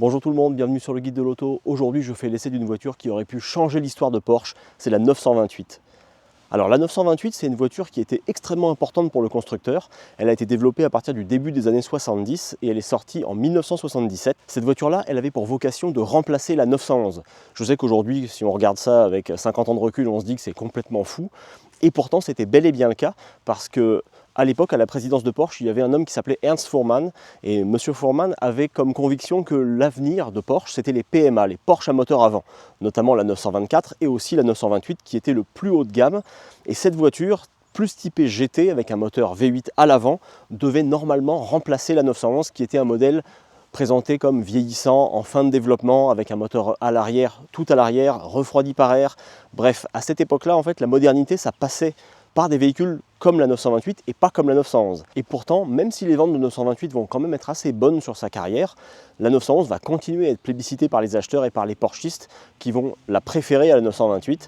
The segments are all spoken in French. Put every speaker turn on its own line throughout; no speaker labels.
Bonjour tout le monde, bienvenue sur le guide de l'auto. Aujourd'hui je fais l'essai d'une voiture qui aurait pu changer l'histoire de Porsche, c'est la 928. Alors la 928 c'est une voiture qui était extrêmement importante pour le constructeur. Elle a été développée à partir du début des années 70 et elle est sortie en 1977. Cette voiture-là, elle avait pour vocation de remplacer la 911. Je sais qu'aujourd'hui, si on regarde ça avec 50 ans de recul, on se dit que c'est complètement fou. Et pourtant c'était bel et bien le cas parce que à l'époque, à la présidence de Porsche, il y avait un homme qui s'appelait Ernst Fuhrmann. Et M. Fuhrmann avait comme conviction que l'avenir de Porsche, c'était les PMA, les Porsche à moteur avant, notamment la 924 et aussi la 928 qui était le plus haut de gamme. Et cette voiture, plus typée GT avec un moteur V8 à l'avant, devait normalement remplacer la 911 qui était un modèle présenté comme vieillissant, en fin de développement, avec un moteur à l'arrière, tout à l'arrière, refroidi par air. Bref, à cette époque-là, en fait, la modernité, ça passait par des véhicules comme la 928 et pas comme la 911. Et pourtant, même si les ventes de 928 vont quand même être assez bonnes sur sa carrière, la 911 va continuer à être plébiscitée par les acheteurs et par les Porschistes qui vont la préférer à la 928.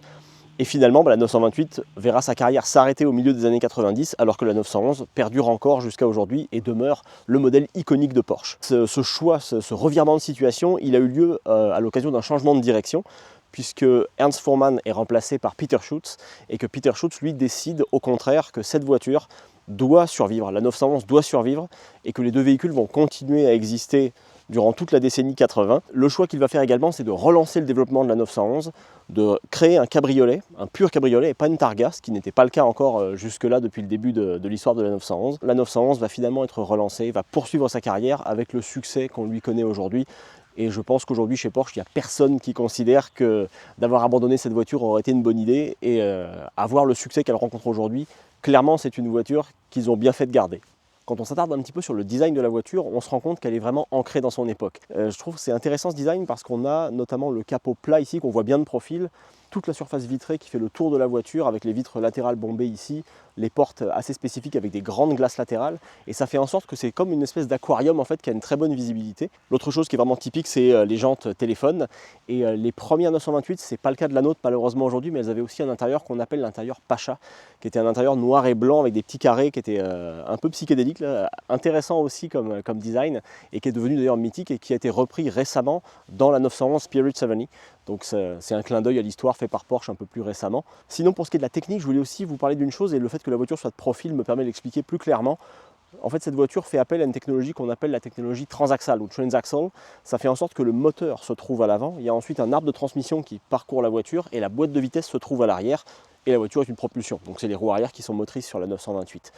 Et finalement, la 928 verra sa carrière s'arrêter au milieu des années 90, alors que la 911 perdure encore jusqu'à aujourd'hui et demeure le modèle iconique de Porsche. Ce choix, ce revirement de situation, il a eu lieu à l'occasion d'un changement de direction, puisque Ernst Fuhrmann est remplacé par Peter Schutz, et que Peter Schutz, lui, décide au contraire que cette voiture doit survivre, la 911 doit survivre, et que les deux véhicules vont continuer à exister durant toute la décennie 80. Le choix qu'il va faire également, c'est de relancer le développement de la 911, de créer un cabriolet, un pur cabriolet et pas une Targa, ce qui n'était pas le cas encore jusque-là depuis le début de l'histoire de la 911. La 911 va finalement être relancée, va poursuivre sa carrière avec le succès qu'on lui connaît aujourd'hui. Et je pense qu'aujourd'hui chez Porsche, il n'y a personne qui considère que d'avoir abandonné cette voiture aurait été une bonne idée. Et avoir le succès qu'elle rencontre aujourd'hui, clairement c'est une voiture qu'ils ont bien fait de garder. Quand on s'attarde un petit peu sur le design de la voiture, on se rend compte qu'elle est vraiment ancrée dans son époque. Je trouve que c'est intéressant ce design parce qu'on a notamment le capot plat ici, qu'on voit bien de profil, toute la surface vitrée qui fait le tour de la voiture avec les vitres latérales bombées ici, les portes assez spécifiques avec des grandes glaces latérales, et ça fait en sorte que c'est comme une espèce d'aquarium en fait qui a une très bonne visibilité. L'autre chose qui est vraiment typique, c'est les jantes téléphone, et les premières 928, c'est pas le cas de la nôtre malheureusement aujourd'hui, mais elles avaient aussi un intérieur qu'on appelle l'intérieur Pacha, qui était un intérieur noir et blanc avec des petits carrés qui étaient un peu psychédéliques, là, intéressant aussi comme design, et qui est devenu d'ailleurs mythique et qui a été repris récemment dans la 911 Spirit 70. Donc c'est un clin d'œil à l'histoire fait par Porsche un peu plus récemment. Sinon, pour ce qui est de la technique, je voulais aussi vous parler d'une chose, et le fait que la voiture soit de profil me permet de l'expliquer plus clairement. En fait, cette voiture fait appel à une technologie qu'on appelle la technologie transaxle ou transaxle. Ça fait en sorte que le moteur se trouve à l'avant, il y a ensuite un arbre de transmission qui parcourt la voiture et la boîte de vitesse se trouve à l'arrière, et la voiture est une propulsion. Donc c'est les roues arrière qui sont motrices sur la 928.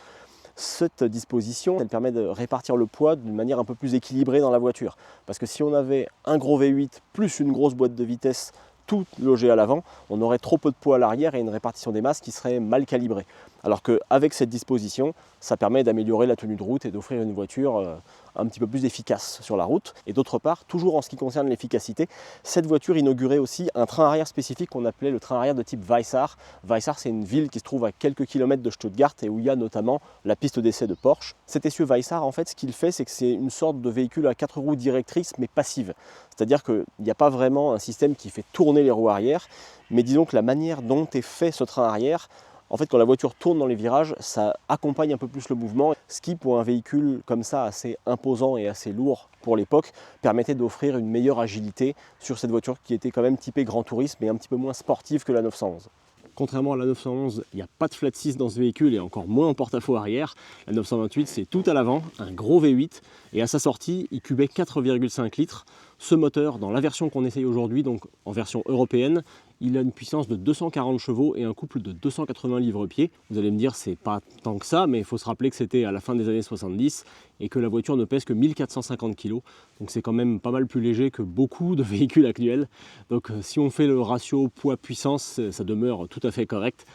Cette disposition, elle permet de répartir le poids d'une manière un peu plus équilibrée dans la voiture. Parce que si on avait un gros V8 plus une grosse boîte de vitesse, tout logé à l'avant, on aurait trop peu de poids à l'arrière et une répartition des masses qui serait mal calibrée. Alors qu'avec cette disposition, ça permet d'améliorer la tenue de route et d'offrir une voiture un petit peu plus efficace sur la route. Et d'autre part, toujours en ce qui concerne l'efficacité, cette voiture inaugurait aussi un train arrière spécifique qu'on appelait le train arrière de type Weissach. Weissach, c'est une ville qui se trouve à quelques kilomètres de Stuttgart et où il y a notamment la piste d'essai de Porsche. Cet essieu Weissach, en fait, ce qu'il fait, c'est que c'est une sorte de véhicule à 4 roues directrices mais passive. C'est-à-dire qu'il n'y a pas vraiment un système qui fait tourner les roues arrière, mais disons que la manière dont est fait ce train arrière, en fait, quand la voiture tourne dans les virages, ça accompagne un peu plus le mouvement, ce qui, pour un véhicule comme ça, assez imposant et assez lourd pour l'époque, permettait d'offrir une meilleure agilité sur cette voiture qui était quand même typée grand tourisme et un petit peu moins sportive que la 911. Contrairement à la 911, il n'y a pas de flat 6 dans ce véhicule et encore moins en porte-à-faux arrière. La 928, c'est tout à l'avant, un gros V8, et à sa sortie, il cubait 4,5 litres. Ce moteur, dans la version qu'on essaye aujourd'hui, donc en version européenne, il a une puissance de 240 chevaux et un couple de 280 livres-pieds. Vous allez me dire, c'est pas tant que ça, mais il faut se rappeler que c'était à la fin des années 70 et que la voiture ne pèse que 1450 kg. Donc c'est quand même pas mal plus léger que beaucoup de véhicules actuels. Donc si on fait le ratio poids-puissance, ça demeure tout à fait correct.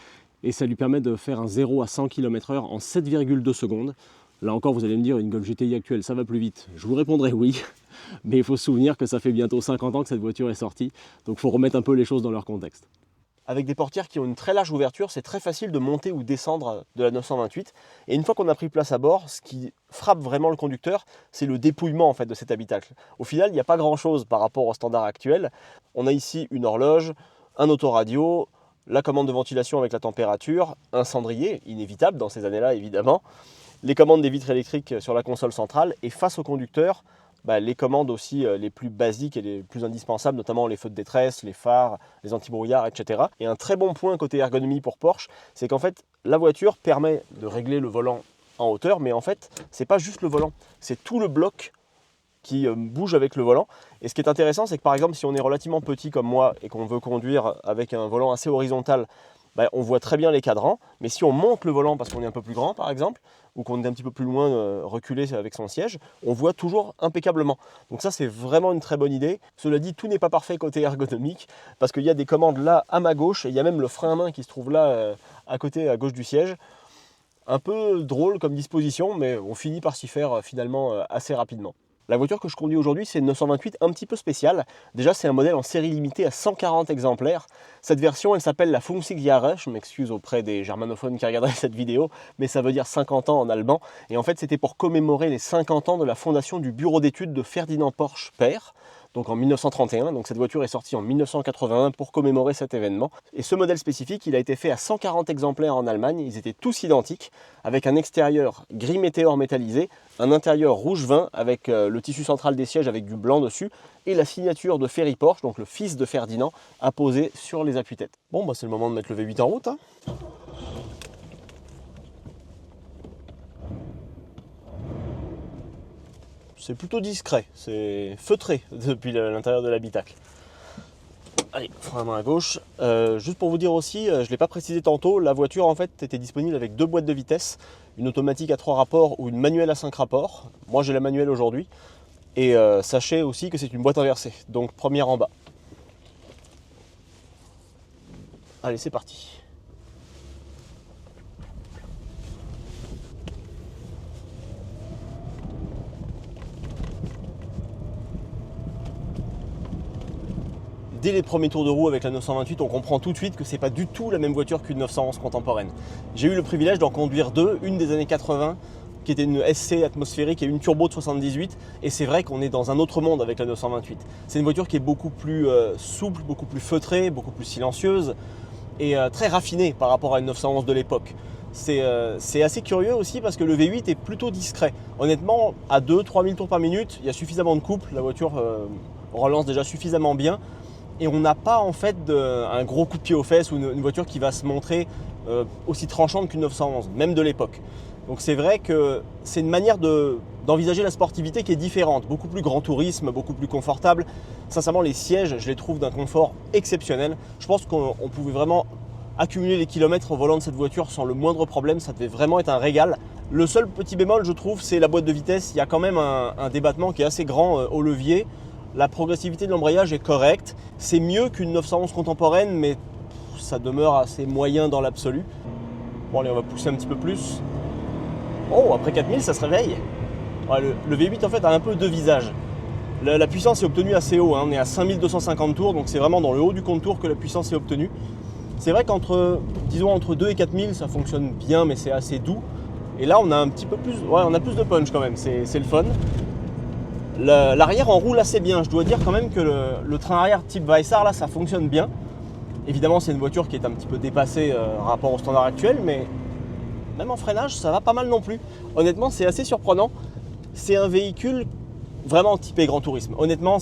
Et ça lui permet de faire un 0 à 100 km/h en 7,2 secondes. Là encore, vous allez me dire, une Golf GTI actuelle, ça va plus vite. Je vous répondrai oui, mais il faut se souvenir que ça fait bientôt 50 ans que cette voiture est sortie, donc il faut remettre un peu les choses dans leur contexte. Avec des portières qui ont une très large ouverture, c'est très facile de monter ou descendre de la 928. Et une fois qu'on a pris place à bord, ce qui frappe vraiment le conducteur, c'est le dépouillement en fait de cet habitacle. Au final, il n'y a pas grand-chose par rapport au standard actuel. On a ici une horloge, un autoradio, la commande de ventilation avec la température, un cendrier, inévitable dans ces années-là évidemment, les commandes des vitres électriques sur la console centrale, et face au conducteur, les commandes aussi les plus basiques et les plus indispensables, notamment les feux de détresse, les phares, les antibrouillards, etc. Et un très bon point côté ergonomie pour Porsche, c'est qu'en fait, la voiture permet de régler le volant en hauteur, mais en fait, c'est pas juste le volant, c'est tout le bloc qui bouge avec le volant. Et ce qui est intéressant, c'est que par exemple, si on est relativement petit comme moi et qu'on veut conduire avec un volant assez horizontal, on voit très bien les cadrans, mais si on monte le volant parce qu'on est un peu plus grand par exemple, ou qu'on est un petit peu plus loin reculé avec son siège, on voit toujours impeccablement. Donc ça c'est vraiment une très bonne idée. Cela dit, tout n'est pas parfait côté ergonomique, parce qu'il y a des commandes là à ma gauche, et il y a même le frein à main qui se trouve là à côté, à gauche du siège. Un peu drôle comme disposition, mais on finit par s'y faire finalement assez rapidement. La voiture que je conduis aujourd'hui, c'est une 928 un petit peu spéciale. Déjà, c'est un modèle en série limitée à 140 exemplaires. Cette version, elle s'appelle la 50 Jahre. Je m'excuse auprès des germanophones qui regarderaient cette vidéo, mais ça veut dire 50 ans en allemand. Et en fait, c'était pour commémorer les 50 ans de la fondation du bureau d'études de Ferdinand Porsche père. Donc en 1931, donc cette voiture est sortie en 1981 pour commémorer cet événement. Et ce modèle spécifique, il a été fait à 140 exemplaires en Allemagne, ils étaient tous identiques, avec un extérieur gris météore métallisé, un intérieur rouge vin avec le tissu central des sièges avec du blanc dessus, et la signature de Ferry Porsche, donc le fils de Ferdinand, apposée sur les appuis-têtes. Bon, c'est le moment de mettre le V8 en route. C'est plutôt discret, c'est feutré depuis l'intérieur de l'habitacle. Allez, frein à main à gauche. Juste pour vous dire aussi, je ne l'ai pas précisé tantôt, la voiture en fait était disponible avec 2 boîtes de vitesses, une automatique à 3 rapports ou une manuelle à 5 rapports. Moi j'ai la manuelle aujourd'hui. Et sachez aussi que c'est une boîte inversée, donc première en bas. Allez, c'est parti. Dès les premiers tours de roue avec la 928, on comprend tout de suite que c'est pas du tout la même voiture qu'une 911 contemporaine. J'ai eu le privilège d'en conduire deux, une des années 80, qui était une SC atmosphérique et une turbo de 78, et c'est vrai qu'on est dans un autre monde avec la 928. C'est une voiture qui est beaucoup plus souple, beaucoup plus feutrée, beaucoup plus silencieuse, et très raffinée par rapport à une 911 de l'époque. C'est assez curieux aussi parce que le V8 est plutôt discret. Honnêtement, à 2-3 000 tours par minute, il y a suffisamment de couple, la voiture relance déjà suffisamment bien. Et on n'a pas en fait un gros coup de pied aux fesses ou une voiture qui va se montrer aussi tranchante qu'une 911, même de l'époque. Donc c'est vrai que c'est une manière d'envisager la sportivité qui est différente, beaucoup plus grand tourisme, beaucoup plus confortable. Sincèrement, les sièges, je les trouve d'un confort exceptionnel. Je pense qu'on pouvait vraiment accumuler les kilomètres au volant de cette voiture sans le moindre problème, ça devait vraiment être un régal. Le seul petit bémol, je trouve, c'est la boîte de vitesse. Il y a quand même un débattement qui est assez grand au levier. La progressivité de l'embrayage est correcte. C'est mieux qu'une 911 contemporaine, mais ça demeure assez moyen dans l'absolu. Bon, allez, on va pousser un petit peu plus. Oh, après 4000, ça se réveille. Ouais, le V8, en fait, a un peu deux visages. La puissance est obtenue assez haut. On est à 5250 tours, donc c'est vraiment dans le haut du contour que la puissance est obtenue. C'est vrai qu'entre, disons, entre 2 et 4000, ça fonctionne bien, mais c'est assez doux. Et là, on a un petit peu plus, on a plus de punch quand même, c'est le fun. L'arrière enroule assez bien, je dois dire quand même que le train arrière type Weissar là ça fonctionne bien. Évidemment c'est une voiture qui est un petit peu dépassée rapport au standard actuel, mais même en freinage ça va pas mal non plus. Honnêtement c'est assez surprenant, c'est un véhicule vraiment typé grand tourisme. Honnêtement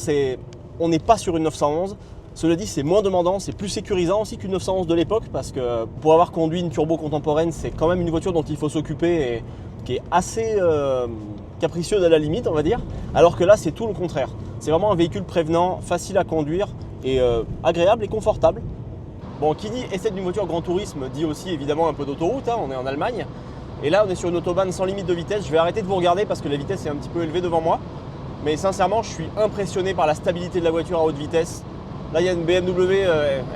on n'est pas sur une 911, cela dit c'est moins demandant, c'est plus sécurisant aussi qu'une 911 de l'époque parce que pour avoir conduit une turbo contemporaine c'est quand même une voiture dont il faut s'occuper et qui est assez capricieuse à la limite on va dire, alors que là c'est tout le contraire. C'est vraiment un véhicule prévenant, facile à conduire et agréable et confortable. Bon, qui dit essai d'une voiture grand tourisme dit aussi évidemment un peu d'autoroute, on est en Allemagne. Et là on est sur une autobahn sans limite de vitesse, je vais arrêter de vous regarder parce que la vitesse est un petit peu élevée devant moi. Mais sincèrement je suis impressionné par la stabilité de la voiture à haute vitesse. Là il y a une BMW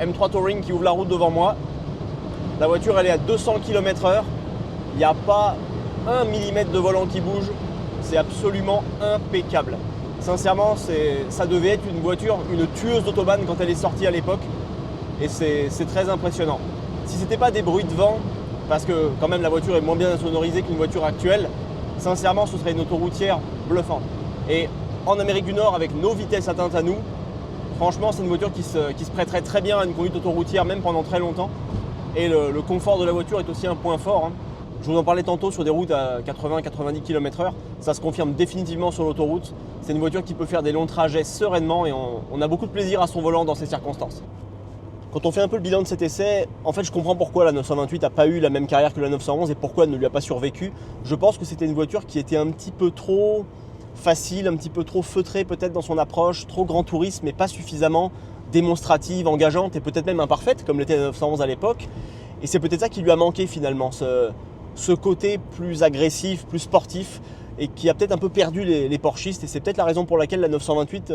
M3 Touring qui ouvre la route devant moi. La voiture elle est à 200 km/h, il n'y a pas 1 mm de volant qui bouge. C'est absolument impeccable. Sincèrement, ça devait être une voiture, une tueuse d'autobahn quand elle est sortie à l'époque. Et c'est très impressionnant. Si ce n'était pas des bruits de vent, parce que quand même la voiture est moins bien sonorisée qu'une voiture actuelle, sincèrement ce serait une autoroutière bluffante. Et en Amérique du Nord, avec nos vitesses atteintes à nous, franchement c'est une voiture qui se prêterait très bien à une conduite autoroutière, même pendant très longtemps. Et le confort de la voiture est aussi un point fort. Je vous en parlais tantôt sur des routes à 80-90 km/h, ça se confirme définitivement sur l'autoroute. C'est une voiture qui peut faire des longs trajets sereinement et on a beaucoup de plaisir à son volant dans ces circonstances. Quand on fait un peu le bilan de cet essai, en fait je comprends pourquoi la 928 n'a pas eu la même carrière que la 911 et pourquoi elle ne lui a pas survécu. Je pense que c'était une voiture qui était un petit peu trop facile, un petit peu trop feutrée peut-être dans son approche, trop grand tourisme mais pas suffisamment démonstrative, engageante et peut-être même imparfaite comme l'était la 911 à l'époque. Et c'est peut-être ça qui lui a manqué finalement, ce côté plus agressif, plus sportif et qui a peut-être un peu perdu les Porschistes et c'est peut-être la raison pour laquelle la 928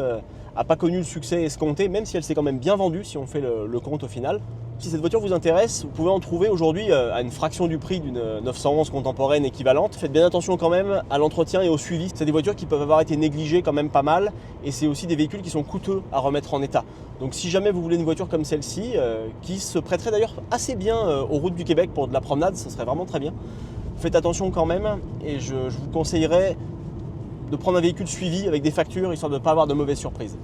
n'a pas connu le succès escompté, même si elle s'est quand même bien vendue si on fait le compte au final. Si cette voiture vous intéresse, vous pouvez en trouver aujourd'hui à une fraction du prix d'une 911 contemporaine équivalente. Faites bien attention quand même à l'entretien et au suivi. C'est des voitures qui peuvent avoir été négligées quand même pas mal et c'est aussi des véhicules qui sont coûteux à remettre en état. Donc si jamais vous voulez une voiture comme celle-ci, qui se prêterait d'ailleurs assez bien aux routes du Québec pour de la promenade, ce serait vraiment très bien. Faites attention quand même et je vous conseillerais de prendre un véhicule suivi avec des factures histoire de ne pas avoir de mauvaises surprises.